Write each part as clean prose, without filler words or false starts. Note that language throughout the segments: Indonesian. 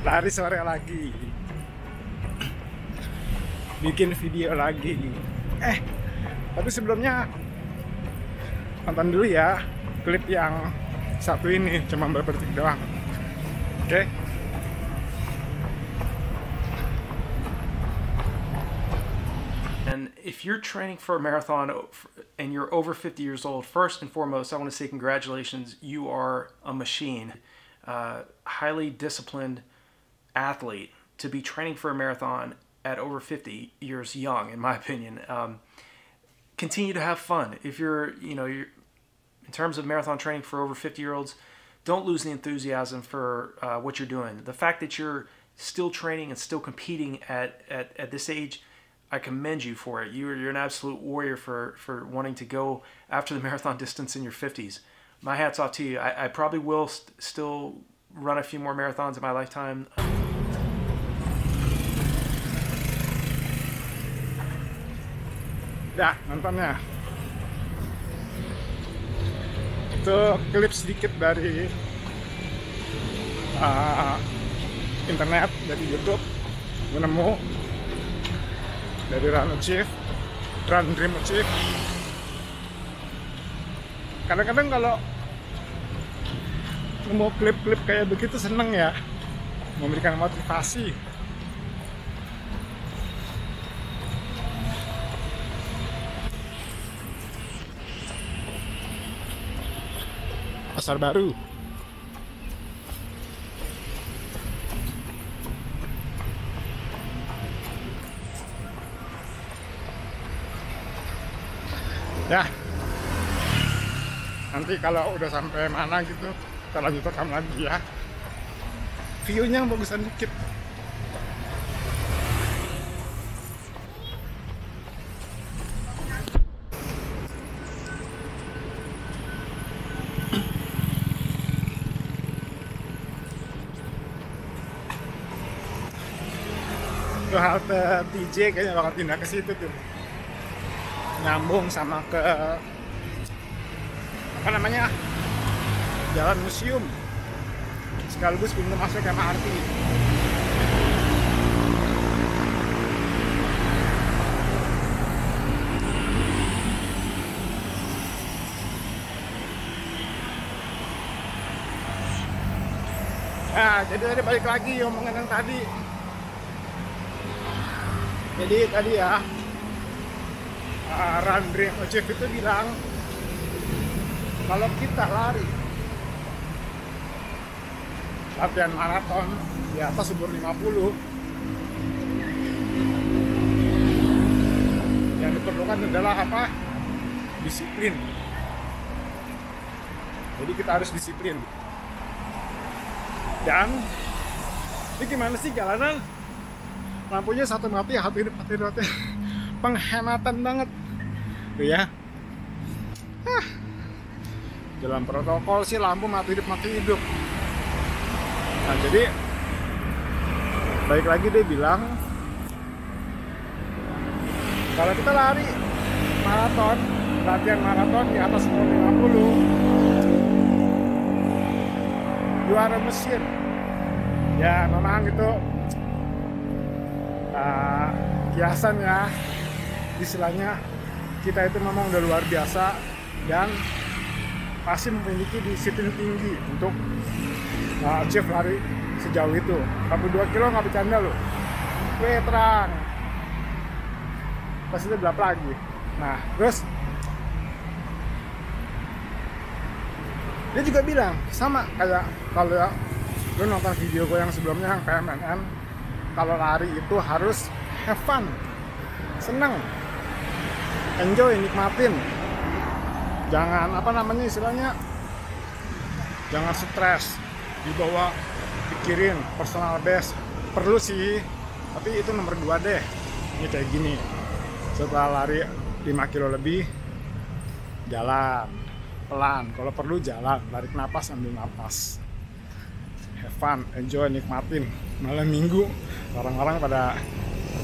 lari sore lagi, bikin video lagi. Tapi sebelumnya tonton dulu ya klip yang satu ini, cuma beberapa detik doang. Oke. And if you're training for a marathon and you're over 50 years old, first and foremost, I want to say congratulations. You are a machine, highly disciplined athlete to be training for a marathon at over 50 years young, in my opinion. Continue to have fun. If you're in terms of marathon training for over 50-year-olds, don't lose the enthusiasm for what you're doing. The fact that you're still training and still competing at this age, I commend you for it. You're an absolute warrior for wanting to go after the marathon distance in your 50s. My hat's off to you. I probably will still run a few more marathons in my lifetime. Ya, nontonnya. Itu klip sedikit dari internet, dari YouTube. Gue nemu dari Run Dream Achieve. Kadang-kadang kalau nemu klip-klip kayak begitu seneng ya, memberikan motivasi. Pasar Baru. Ya, nanti kalau udah sampai mana gitu, kita lanjut rekam lagi ya. View-nya bagusan dikit. Tuh halte TJ kayaknya bakal pindah ke situ tuh. Nyambung sama ke apa namanya, jalan museum, sekaligus pintu masuk MRT. Nah, jadi tadi balik lagi omongan yang tadi. Jadi tadi ya, Run Dream Achieve itu bilang kalau kita lari latihan maraton di atas umur 50, yang diperlukan adalah apa? Disiplin. Jadi kita harus disiplin. Dan ini gimana sih jalanan? Lampunya satu mati, satu hidup, penghematan banget tuh ya. Dalam protokol sih lampu mati hidup. Nah, jadi baik lagi dia bilang kalau kita lari maraton, latihan maraton di atas umur 50, juara mesin ya. Memang itu kiasan ya, istilahnya kita itu memang udah luar biasa dan pasti memiliki disiplin tinggi untuk achieve lari sejauh itu. 42 kilo nggak bercanda loh. Terang pasti itu berapa lagi. Nah terus dia juga bilang sama kayak kalau lu nonton video gue yang sebelumnya yang PMNN, kalau lari itu harus have fun, seneng, enjoy, nikmatin. Jangan apa namanya istilahnya, jangan stres, dibawa pikirin personal best. Perlu sih, tapi itu nomor 2 deh. Ini kayak gini, setelah lari 5 kilo lebih, jalan pelan, kalau perlu jalan, tarik napas, ambil napas, have fun, enjoy, nikmatin. Malam minggu orang-orang pada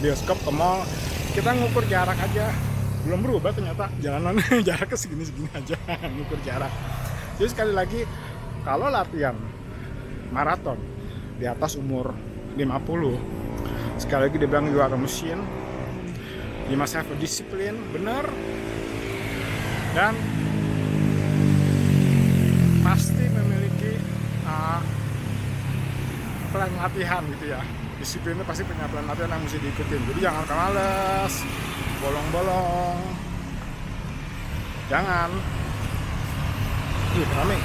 bioskop, ke mall, kita ngukur jarak aja. Belum berubah ternyata jalanan jaraknya segini-segini aja. Ngukur jarak. Jadi sekali lagi, kalau latihan maraton di atas umur 50. Sekali lagi dia bilang you are a machine, you must have a discipline, bener, dan pasti memiliki plan latihan gitu ya. Disiplin itu pasti punya plan latihan yang mesti diikutin, jadi jangan males, bolong-bolong, jangan. Rame.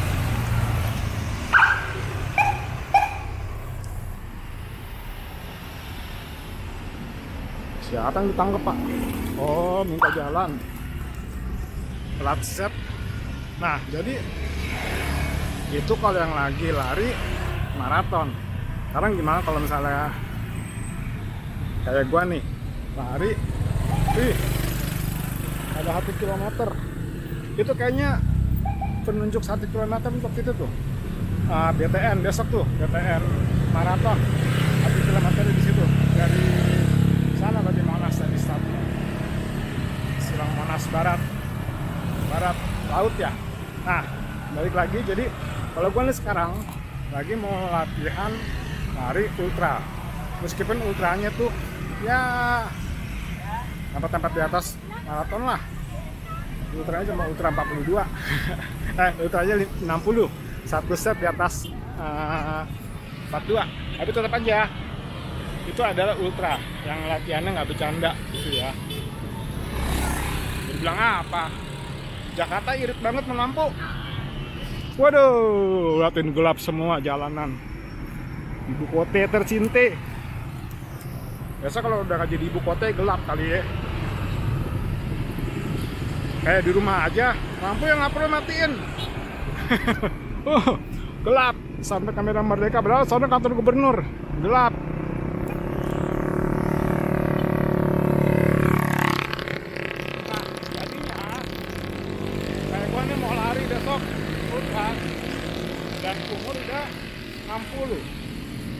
Siapa yang ditangkap, Pak? Oh, minta jalan. Plat set. Nah, jadi itu kalau yang lagi lari maraton. Sekarang gimana kalau misalnya kayak gua nih, lari, ada 1 kilometer. Itu kayaknya penunjuk 1 kilometer untuk itu tuh. BTN besok tuh, BTN maraton. 1 kilometer di situ. Dari sana tadi Monas tadi startnya. Silang Monas Barat laut ya. Nah, balik lagi, jadi kalau gue nih sekarang lagi mau latihan lari ultra, meskipun ultranya tuh ya tempat-tempat di atas maraton lah. Ultranya cuma ultra 42 ultranya 60, satu set di atas 42, tapi tetap aja itu adalah ultra yang latihannya nggak bercanda gitu ya. Dibilang apa? Jakarta irit banget melampu. Waduh, liatin gelap semua jalanan. Ibu kota tercinta. Biasa kalau udah jadi ibu kota gelap kali ya. Kayak di rumah aja, lampu yang nggak perlu matiin. Gelap sampai kamera Merdeka, padahal soalnya kantor gubernur. Gelap. Nah, jadinya kayak gua nih mau lari besok ultra dan umur udah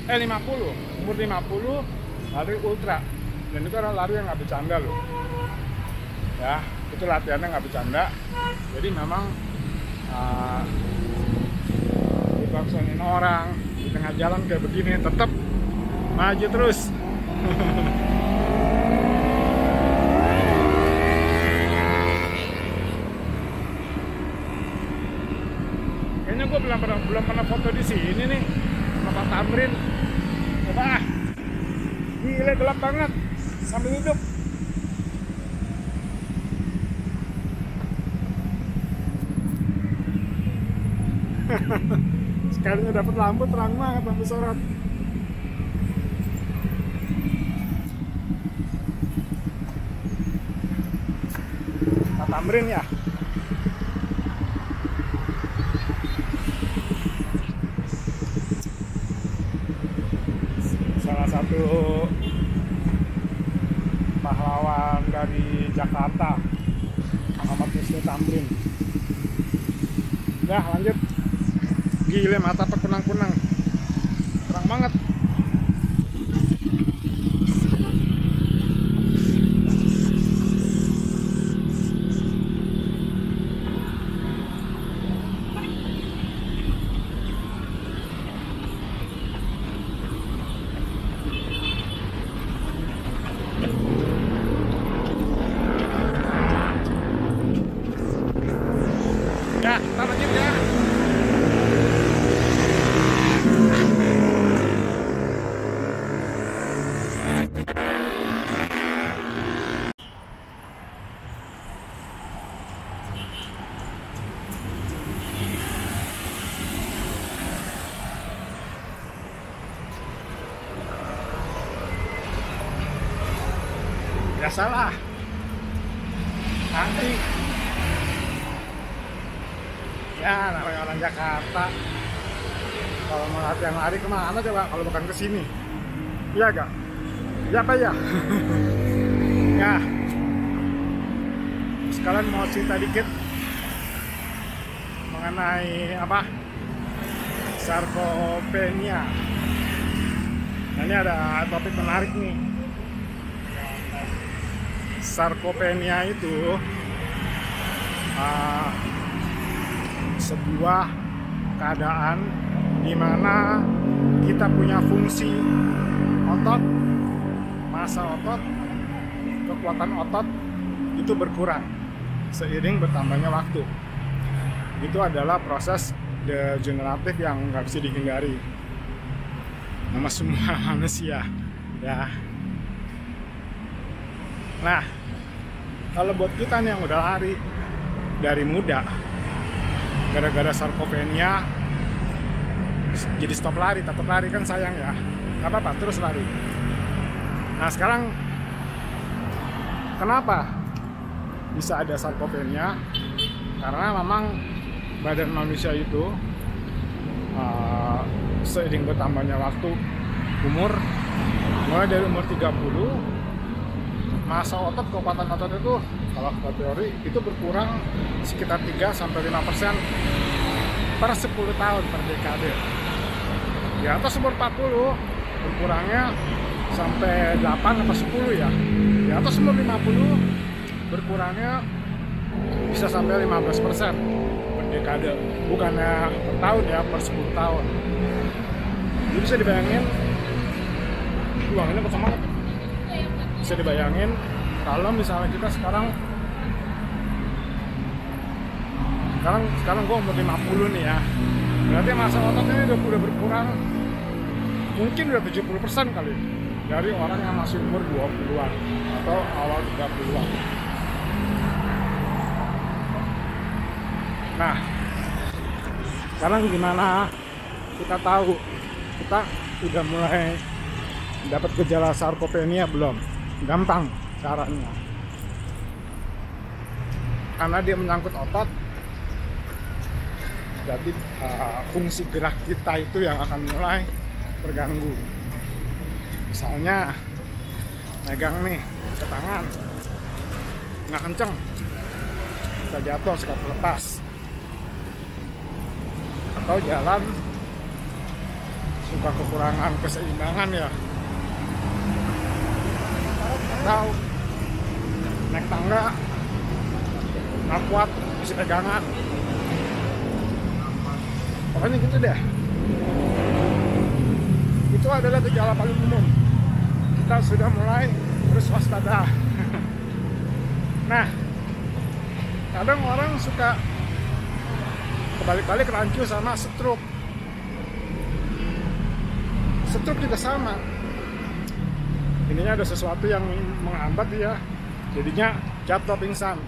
50, umur 50 lari ultra, dan itu adalah lari yang nggak bercanda loh ya, itu latihannya nggak bercanda. Jadi memang dipaksain orang di tengah jalan kayak begini tetap maju terus. Kayaknya gue belum pernah foto di sini nih sama Pak Tamrin. Coba gila gelap banget sambil duduk. Sekalinya dapat lampu terang banget, lampu sorot. Pak Tamrin ya. Salah satu pahlawan dari Jakarta, Muhammad Wisnu Tamrin. Ya lanjut. Gila mata apa kunang-kunang, terang banget. Ya, kita lanjut ya. Biasalah nanti ya namanya orang Jakarta kalau mau latihan lari kemana coba kalau bukan ke sini, iya gak? Ya apa ya? Ya sekalian mau cerita dikit mengenai apa sarkopenia. Nah, ini ada topik menarik nih. Sarkopenia itu sebuah keadaan di mana kita punya fungsi otot, massa otot, kekuatan otot itu berkurang seiring bertambahnya waktu. Itu adalah proses degeneratif yang nggak bisa dihindari sama semua manusia ya. Nah, kalau buat kita nih yang udah lari dari muda, gara-gara sarkopenia jadi stop lari, tetap lari kan sayang ya, nggak apa-apa, terus lari. Nah sekarang kenapa bisa ada sarkopenia? Karena memang badan manusia itu seiring bertambahnya waktu, umur, mulai dari umur 30, massa otot, kekuatan otot itu kalau kita teori itu berkurang sekitar 3-5% per 10 tahun per dekade. Di atas umur 40 berkurangnya sampai 8-10 ya. Di atas umur 50 berkurangnya bisa sampai 15% per dekade, bukannya per tahun ya, per 10 tahun. Jadi bisa dibayangin, uang ini kosong banget. Bisa dibayangin kalau misalnya kita sekarang gue umur 50 nih ya, berarti massa ototnya udah berkurang mungkin udah 70% kali dari orang yang masih umur 20-an atau awal 30-an. Nah, sekarang gimana kita tahu kita udah mulai dapat gejala sarkopenia belum? Gampang caranya, karena dia menyangkut otot. Jadi fungsi gerak kita itu yang akan mulai terganggu. Misalnya megang nih ke tangan nggak kenceng, bisa jatuh, suka terlepas, atau jalan suka kekurangan keseimbangan ya, atau naik tangga nggak kuat, isi pegangan. Pokoknya gitu deh. Itu adalah gejala paling umum. Kita sudah mulai harus waspada. Nah, kadang orang suka kebalik-balik rancu sama stroke. Stroke juga sama. Ininya ada sesuatu yang menghambat dia, jadinya jatuh pingsan.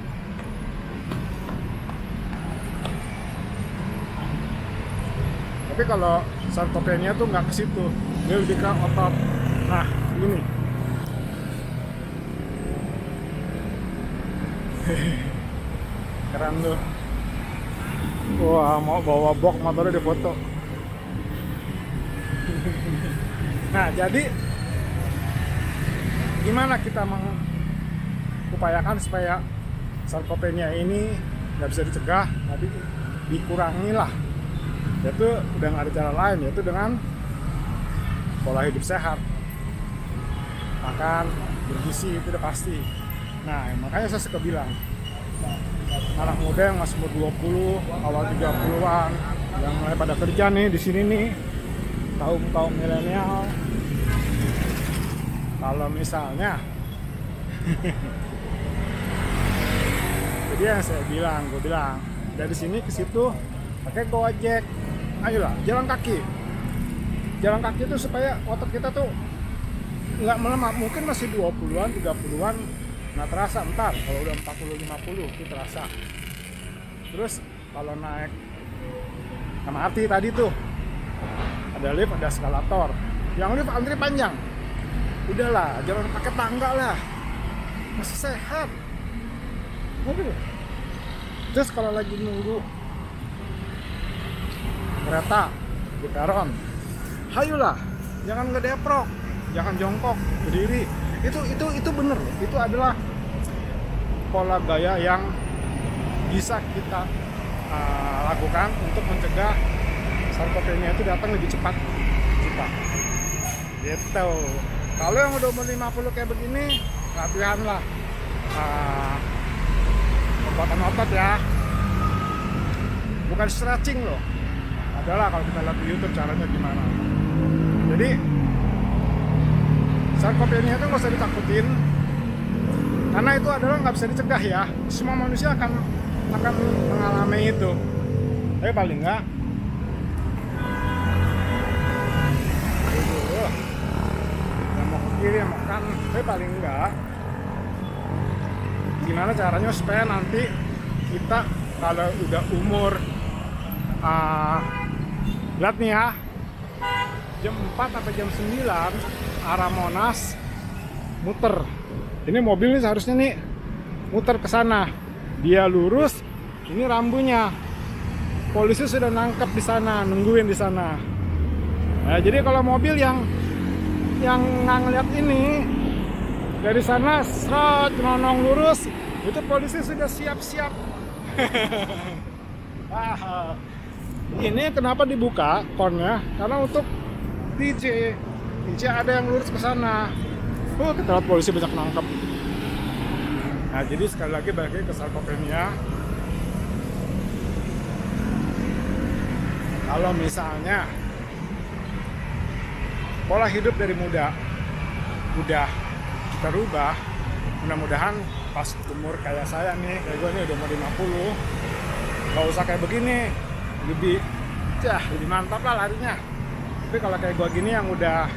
Tapi kalau sarkopenia tuh nggak ke situ, dia lebih ke otot. Nah, ini keren tuh. Wah, mau bawa box motornya di foto. Nah, jadi gimana kita mengupayakan supaya sarkopenia ini nggak bisa dicegah, tapi dikurangi lah. Yaitu udah nggak ada cara lain, yaitu dengan pola hidup sehat, makan bergizi, itu udah pasti. Nah, makanya saya suka bilang anak muda yang masih umur 20, awal 30-an, yang mulai pada kerja nih di sini nih, kaum milenial, kalau misalnya jadi yang saya bilang, gue bilang dari sini ke situ pakai Gojek. Ayolah, jalan kaki itu supaya otot kita tuh nggak melemah. Mungkin masih 20-an, 30-an nggak terasa, ntar kalau udah 40-50 itu terasa. Terus kalau naik MRT tadi tuh ada lift, ada eskalator, yang lift antri panjang, udahlah jangan pakai tangga lah, masih sehat. Terus kalau lagi nunggu kereta di peron, hayulah, jangan ngedeprok, jangan jongkok, berdiri. Itu bener, itu adalah pola gaya yang bisa kita lakukan untuk mencegah sarkopenia itu datang lebih cepat kita. Gitu. Kalau yang udah umur 50 kayak begini, latihan lah kekuatan otot ya, bukan stretching loh. Adalah kalau kita lihat di YouTube caranya gimana. Jadi sarkopenia itu nggak usah ditakutin, karena itu adalah nggak bisa dicegah ya. Semua manusia akan mengalami itu. Tapi paling nggak mau ke kiri mau ke kanan, tapi paling nggak gimana caranya supaya nanti kita kalau udah umur lihat nih ya, jam 4 sampai jam 9 arah Monas muter. Ini mobil nih seharusnya nih muter ke sana. Dia lurus, ini rambunya. Polisi sudah nangkep di sana, nungguin di sana. Nah, jadi kalau mobil yang nggak ngeliat ini dari sana serot nonong lurus, itu polisi sudah siap-siap. Ini kenapa dibuka konnya? Karena untuk DJ ada yang lurus ke sana. Kita lihat polisi banyak nangkep. Nah, jadi sekali lagi balik lagi ke sarkopenia. Kalau misalnya pola hidup dari muda udah kita rubah, mudah-mudahan pas umur kayak saya nih, kayak gue nih udah mau 50, gak usah kayak begini, lebih mantap lah larinya. Tapi kalau kayak gue gini yang udah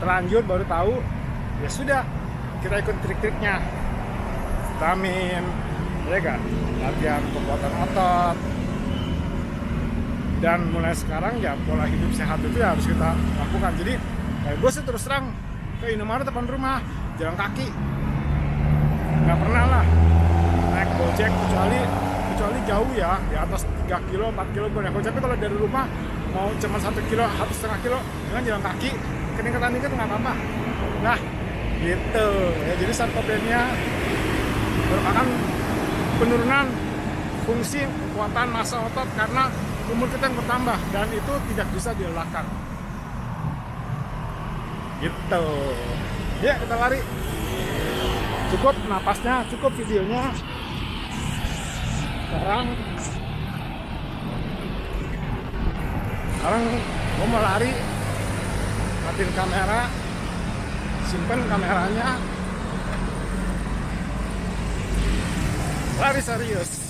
terlanjur baru tahu, ya sudah, kita ikut trik-triknya, vitamin, ya kan, latihan kekuatan otot. Dan mulai sekarang ya pola hidup sehat itu ya harus kita lakukan. Jadi kayak gue sih terus terang ke Indomaret depan rumah jalan kaki, nggak pernah lah naik Gojek kecuali jauh ya, di atas 3 kilo 4 kilo gue naik Gojek. Tapi kalau dari rumah mau cuma 1 kilo 1,5 kilo dengan jalan kaki, keningkatan dikit nggak apa-apa. Nah gitu ya, jadi sarkopenia merupakan penurunan fungsi kekuatan massa otot karena umur kita yang bertambah, dan itu tidak bisa dielakkan. Gitu. Ya, kita lari. Cukup napasnya, cukup videonya. Sekarang gue mau lari. Matiin kamera. Simpen kameranya. Lari serius.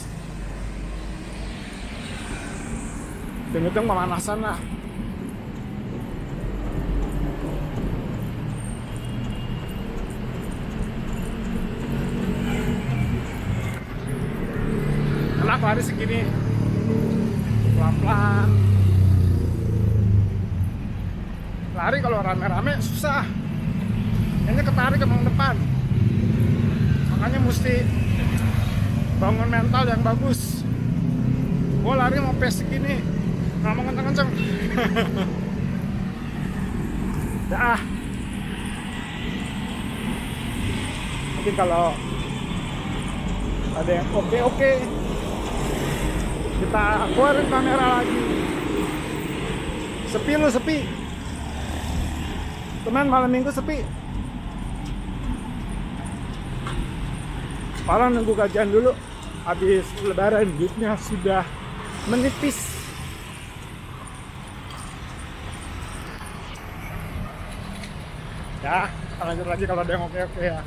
Hitung pemanasan lah. Kenapa lari segini? Pelan-pelan. Lari kalau rame-rame susah. Kayaknya ketarik ke depan. Makanya mesti bangun mental yang bagus. Gue lari mau pace segini, nggak mau kenceng-kenceng. Dah. Mungkin kalau ada yang oke, kita keluarin kamera lagi. Sepi lu, sepi. Teman, malam minggu sepi. Malah nunggu gajian dulu. Habis lebaran duitnya sudah menipis. Ya, kita lanjut lagi kalau ada yang oke ya.